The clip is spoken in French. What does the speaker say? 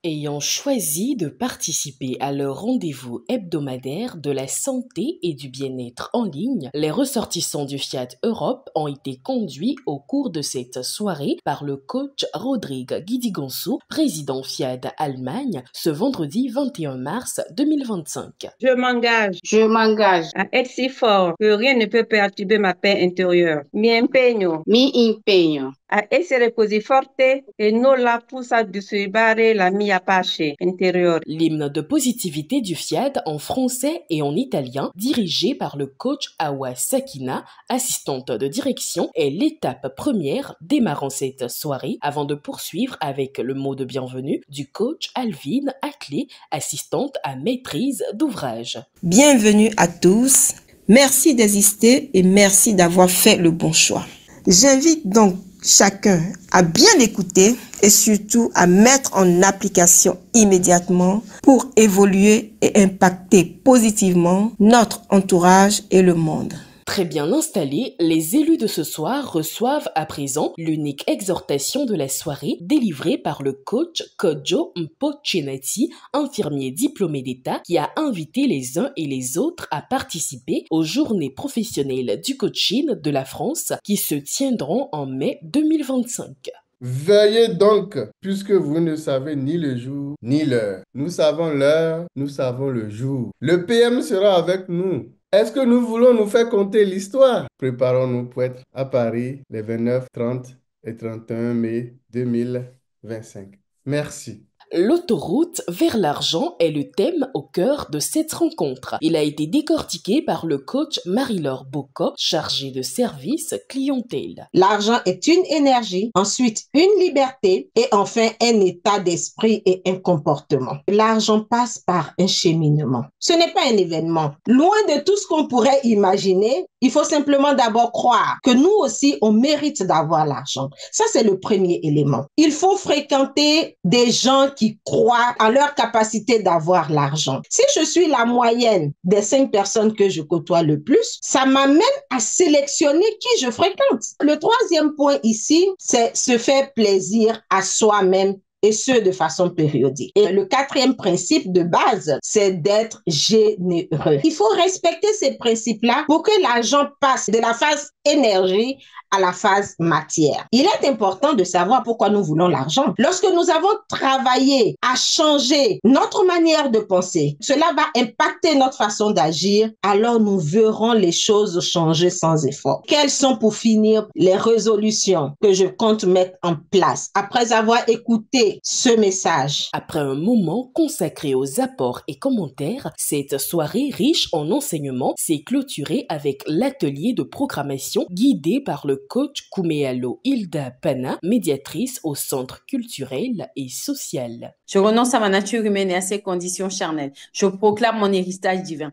ayant choisi de participer à leur rendez-vous hebdomadaire de la santé et du bien-être en ligne, les ressortissants du Fiat Europe ont été conduits au cours de cette soirée par le coach Rodrigue Guidigonçou, président Fiat Allemagne, ce vendredi 21 mars 2025. Je m'engage à être si fort que rien ne peut perturber ma paix intérieure. Mi impegno a essere così forte e nulla possa disturbare la mia pace intérieure. L'hymne de positivité du Fiat en français et en italien, dirigé par le coach Awa Sakina, assistante de direction, est l'étape première démarrant cette soirée avant de poursuivre avec le mot de bienvenue du coach Alvin Aclé, assistante à maîtrise d'ouvrage. Bienvenue à tous. Merci d'exister et merci d'avoir fait le bon choix. J'invite donc chacun à bien écouter et surtout à mettre en application immédiatement pour évoluer et impacter positivement notre entourage et le monde. Très bien installés, les élus de ce soir reçoivent à présent l'unique exhortation de la soirée délivrée par le coach Kodjo Mpochenetti, infirmier diplômé d'État qui a invité les uns et les autres à participer aux journées professionnelles du coaching de la France qui se tiendront en mai 2025. Veillez donc, puisque vous ne savez ni le jour ni l'heure. Nous savons l'heure, nous savons le jour. Le PM sera avec nous. Est-ce que nous voulons nous faire conter l'histoire? Préparons-nous pour être à Paris les 29, 30 et 31 mai 2025. Merci. L'autoroute vers l'argent est le thème au cœur de cette rencontre. Il a été décortiqué par le coach Marie-Laure Bocco, chargée de service clientèle. L'argent est une énergie, ensuite une liberté et enfin un état d'esprit et un comportement. L'argent passe par un cheminement. Ce n'est pas un événement. Loin de tout ce qu'on pourrait imaginer, il faut simplement d'abord croire que nous aussi, on mérite d'avoir l'argent. Ça, c'est le premier élément. Il faut fréquenter des gens qui croient en leur capacité d'avoir l'argent. Si je suis la moyenne des 5 personnes que je côtoie le plus, ça m'amène à sélectionner qui je fréquente. Le troisième point ici, c'est se faire plaisir à soi-même et ce, de façon périodique. Et le quatrième principe de base, c'est d'être généreux. Il faut respecter ces principes-là pour que l'argent passe de la phase énergie à la phase matière. Il est important de savoir pourquoi nous voulons l'argent. Lorsque nous avons travaillé à changer notre manière de penser, cela va impacter notre façon d'agir, alors nous verrons les choses changer sans effort. Quelles sont pour finir les résolutions que je compte mettre en place après avoir écouté ce message? Après un moment consacré aux apports et commentaires, cette soirée riche en enseignements s'est clôturée avec l'atelier de programmation guidé par le coach Kumealo Hilda Pana, médiatrice au centre culturel et social. Je renonce à ma nature humaine et à ses conditions charnelles. Je proclame mon héritage divin.